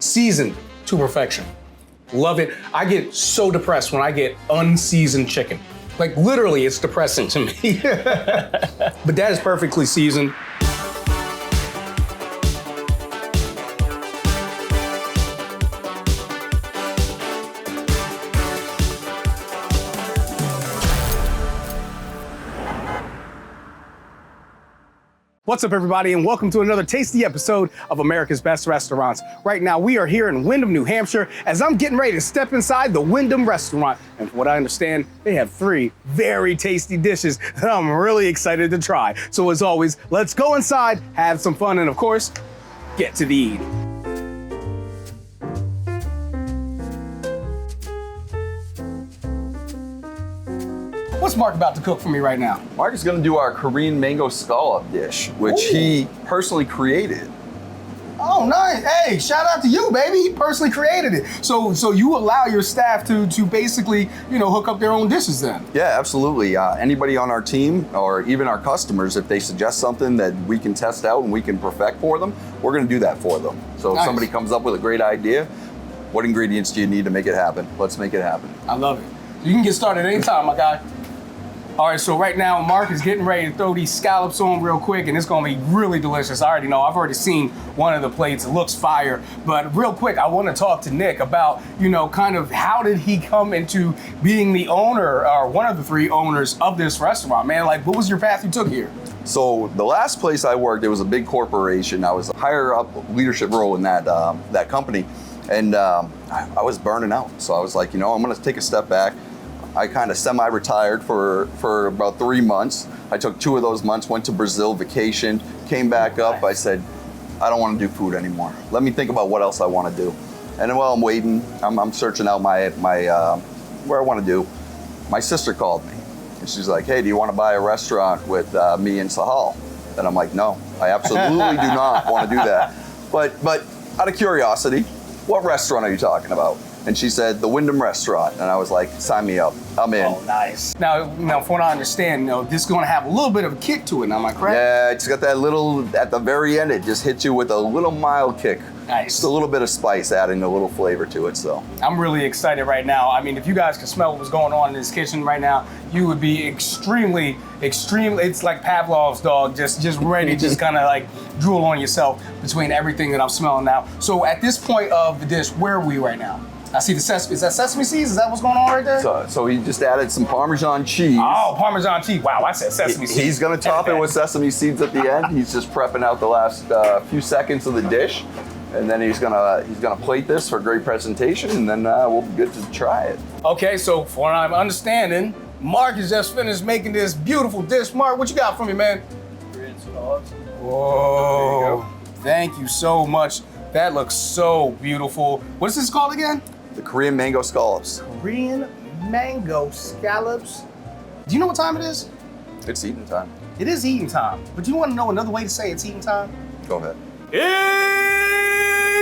seasoned to perfection. Love it. I get so depressed when I get unseasoned chicken. Like literally, it's depressing to me. But that is perfectly seasoned. What's up, everybody, and welcome to another tasty episode of America's Best Restaurants. Right now, we are here in Windham, New Hampshire, as I'm getting ready to step inside the Windham Restaurant. And from what I understand, they have 3 very tasty dishes that I'm really excited to try. So as always, let's go inside, have some fun, and of course, get to the eating. What's Mark about to cook for me right now? Mark is going to do our Korean Mango Scallop dish, which he personally created. Oh, nice. Hey, shout out to you, baby. He personally created it. So you allow your staff to basically, hook up their own dishes then? Yeah, absolutely. Anybody on our team or even our customers, if they suggest something that we can test out and we can perfect for them, we're going to do that for them. So if somebody comes up with a great idea, what ingredients do you need to make it happen? Let's make it happen. I love it. You can get started anytime, my guy. All right, so right now, Mark is getting ready to throw these scallops on real quick, and it's gonna be really delicious. I already know, I've already seen one of the plates, it looks fire. But real quick, I wanna talk to Nick about, kind of how did he come into being the owner, or one of the 3 owners of this restaurant, man? Like, what was your path you took here? So the last place I worked, it was a big corporation. I was a higher up leadership role in that company, and I was burning out. So I was like, I'm gonna take a step back. I kind of semi-retired for about 3 months. I took 2 of those months, went to Brazil, vacationed, came back up. I said, I don't want to do food anymore. Let me think about what else I want to do. And then while I'm waiting, I'm searching out my where I want to do. My sister called me, and she's like, hey, do you want to buy a restaurant with me and Sahal? And I'm like, no, I absolutely do not want to do that. But out of curiosity, what restaurant are you talking about? And she said, the Windham Restaurant. And I was like, sign me up, I'm in. Oh, nice. Now, from what I understand, this is gonna have a little bit of a kick to it, am I correct? Yeah, it's got that little, at the very end, it just hits you with a little mild kick. Nice. Just a little bit of spice, adding a little flavor to it, so. I'm really excited right now. I mean, if you guys could smell what was going on in this kitchen right now, you would be extremely, it's like Pavlov's dog, just ready, just kind of like drool on yourself between everything that I'm smelling now. So at this point of the dish, where are we right now? I see the sesame, is that sesame seeds? Is that what's going on right there? So he just added some Parmesan cheese. Oh, Parmesan cheese. Wow, I said sesame seeds. He's gonna top it with sesame seeds at the end. He's just prepping out the last few seconds of the dish. And then he's gonna plate this for great presentation, and then we'll be good to try it. Okay, so from what I'm understanding, Mark has just finished making this beautiful dish. Mark, what you got for me, man? Korean scallops. Whoa, thank you so much. That looks so beautiful. What is this called again? The Korean Mango Scallops. Korean Mango Scallops. Do you know what time it is? It's eating time. It is eating time. But do you want to know another way to say it's eating time? Go ahead.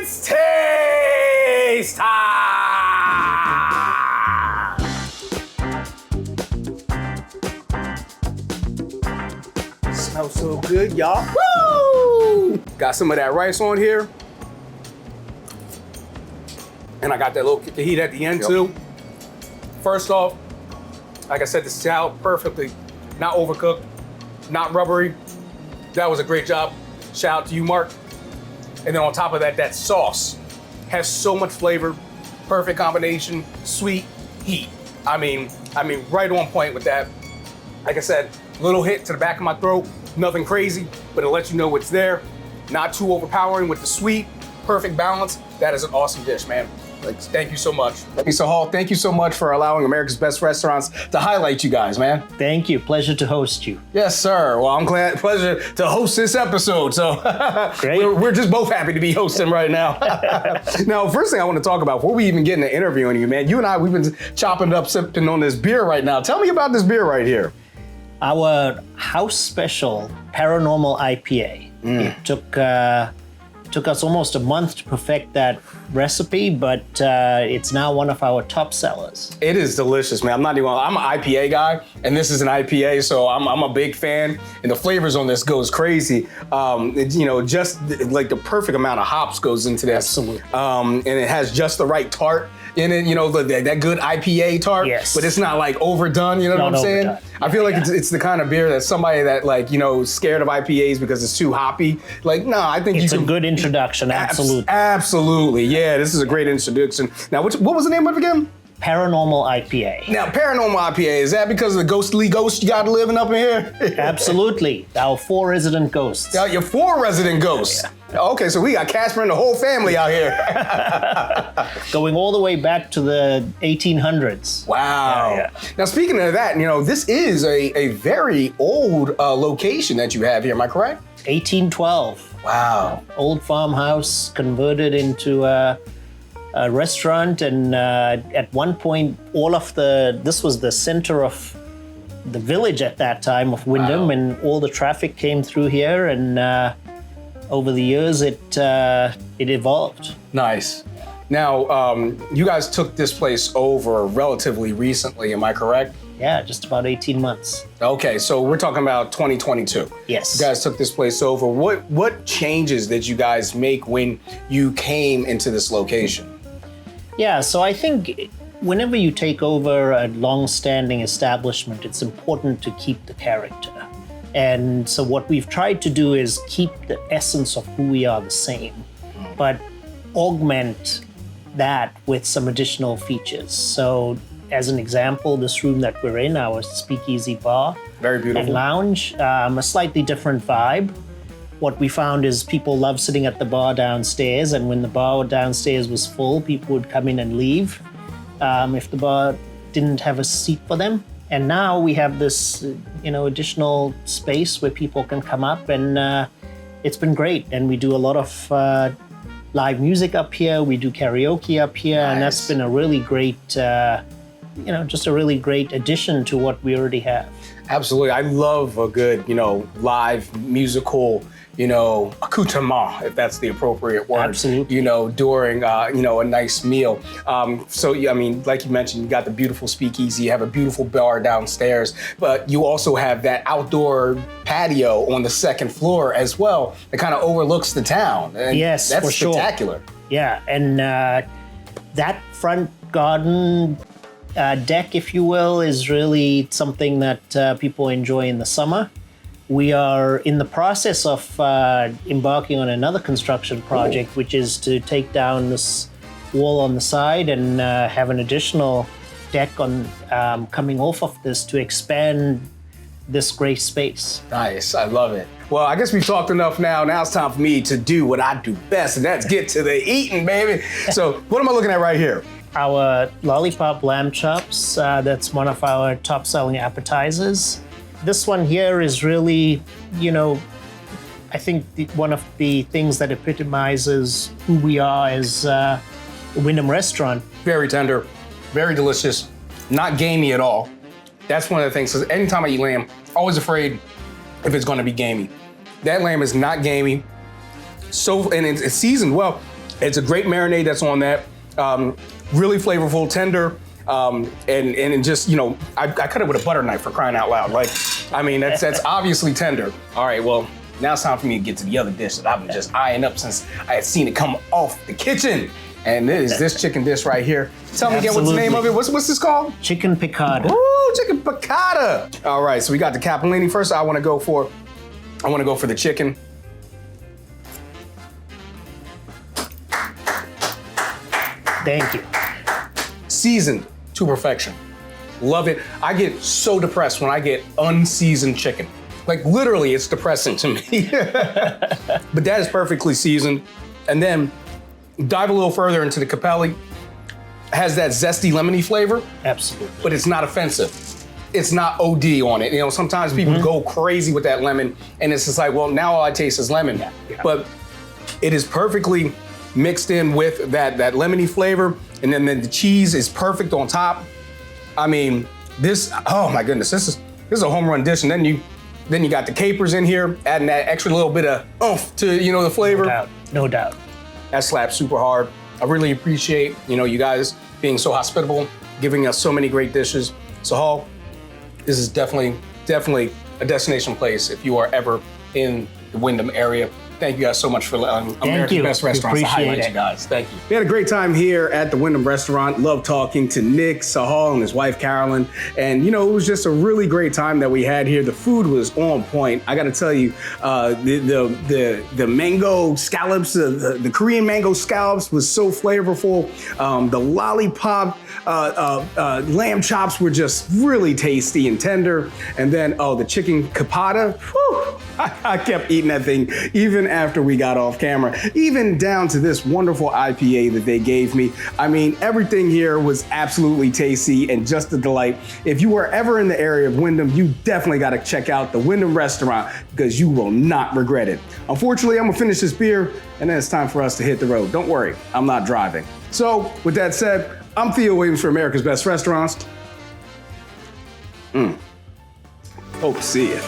It's taste time! Smells so good, y'all. Woo! Got some of that rice on here. And I got that little kick of heat at the end too. First off, like I said, the salad perfectly, not overcooked, not rubbery. That was a great job. Shout out to you, Mark. And then on top of that, that sauce has so much flavor, perfect combination, sweet, heat. I mean, right on point with that. Like I said, little hit to the back of my throat, nothing crazy, but it lets you know what's there. Not too overpowering with the sweet, perfect balance. That is an awesome dish, man. Thank you so much. So Hall, thank you so much for allowing America's Best Restaurants to highlight you guys, man. Thank you. Pleasure to host you. Yes, sir. Well, I'm glad, pleasure to host this episode. So Great. we're just both happy to be hosting right now. Now, first thing I want to talk about before we even get into interviewing you, man, you and I, we've been chopping up, sipping on this beer right now. Tell me about this beer right here. Our house special paranormal IPA. It took took us almost a month to perfect that recipe, but it's now one of our top sellers. It is delicious, man. I'm not even. I'm an IPA guy, and this is an IPA, so I'm a big fan. And the flavors on this goes crazy. Just like the perfect amount of hops goes into this. Absolutely. And it has just the right tart in it. That good IPA tart. Yes. But it's not like overdone. You know what I'm saying? Overdone. I feel like it's the kind of beer that somebody that scared of IPAs because it's too hoppy. Like, no, I think It's you a can. good introduction, absolutely. Absolutely, yeah. This is a great introduction. Now, what was the name of it again? Paranormal IPA. Now, paranormal IPA, is that because of the ghostly ghost you got living up in here? Absolutely. Our 4 resident ghosts. Your 4 resident ghosts. Okay, so we got Casper and the whole family out here. Going all the way back to the 1800s. Wow. Yeah. Now, speaking of that, this is a very old location that you have here, am I correct? 1812. Wow. Old farmhouse converted into a restaurant, and at one point, this was the center of the village at that time of Windham, Wow. and all the traffic came through here, and over the years it evolved. Nice. Now, you guys took this place over relatively recently, am I correct? Yeah, just about 18 months. Okay, so we're talking about 2022. Yes. You guys took this place over. What changes did you guys make when you came into this location? Yeah, so I think whenever you take over a long-standing establishment, it's important to keep the character. And so what we've tried to do is keep the essence of who we are the same, but augment that with some additional features. So as an example, this room that we're in, our speakeasy bar Very and beautiful. lounge, a slightly different vibe. What we found is people love sitting at the bar downstairs, and when the bar downstairs was full, people would come in and leave if the bar didn't have a seat for them. And now we have this, additional space where people can come up, and it's been great. And we do a lot of live music up here. We do karaoke up here, and that's Nice. been a really great, just a really great addition to what we already have. Absolutely. I love a good, live musical, accoutrement, if that's the appropriate word. Absolutely. During, a nice meal. Like you mentioned, you got the beautiful speakeasy, you have a beautiful bar downstairs, but you also have that outdoor patio on the second floor as well that kind of overlooks the town. And Yes, that's for sure. spectacular. Yeah, and that front garden deck, if you will, is really something that people enjoy in the summer. We are in the process of embarking on another construction project, which is to take down this wall on the side and have an additional deck on coming off of this to expand this great space. Nice, I love it. Well, I guess we've talked enough now. Now it's time for me to do what I do best, and that's get to the eating, baby. So what am I looking at right here? Our lollipop lamb chops, that's one of our top selling appetizers. This one here is really, I think one of the things that epitomizes who we are as the Windham Restaurant. Very tender, very delicious, not gamey at all. That's one of the things, because anytime I eat lamb, always afraid if it's gonna be gamey. That lamb is not gamey. And it's seasoned well. It's a great marinade that's on that. Really flavorful, tender, and just, I cut it with a butter knife, for crying out loud. That's obviously tender. All right, well, now it's time for me to get to the other dish that I've been just eyeing up since I had seen it come off the kitchen. And it is this chicken dish right here. Tell me again, what's the name of it? What's this called? Chicken piccata. Ooh, chicken piccata. All right, so we got the capellini first. I want to go for the chicken. Thank you. Seasoned to perfection. Love it. I get so depressed when I get unseasoned chicken. Like literally, it's depressing to me. But that is perfectly seasoned. And then dive a little further into the capelli. Has that zesty lemony flavor, Absolutely. but it's not offensive. It's not OD on it. Sometimes people go crazy with that lemon, and it's just like, well, now all I taste is lemon. Yeah. But it is perfectly mixed in with that lemony flavor, and then the cheese is perfect on top. This, oh my goodness, this is a home run dish. And then you got the capers in here, adding that extra little bit of oomph to the flavor. No doubt. No doubt. That slaps super hard. I really appreciate, you guys being so hospitable, giving us so many great dishes. Sahal, this is definitely a destination place if you are ever in the Windham area. Thank you guys so much for allowing America's Best Restaurants to highlight you guys. Thank you. We had a great time here at the Windham Restaurant. Love talking to Nick, Sahal, and his wife, Carolyn. And, it was just a really great time that we had here. The food was on point. I got to tell you, the mango scallops, the Korean mango scallops was so flavorful. The lollipop lamb chops were just really tasty and tender. And then, the chicken Piccata, whew, I kept eating that thing even after we got off camera, even down to this wonderful IPA that they gave me. I mean, everything here was absolutely tasty and just a delight. If you are ever in the area of Windham, you definitely got to check out the Windham Restaurant because you will not regret it. Unfortunately, I'm gonna finish this beer and then it's time for us to hit the road. Don't worry, I'm not driving. So with that said, I'm Theo Williams for America's Best Restaurants. Hope to see you.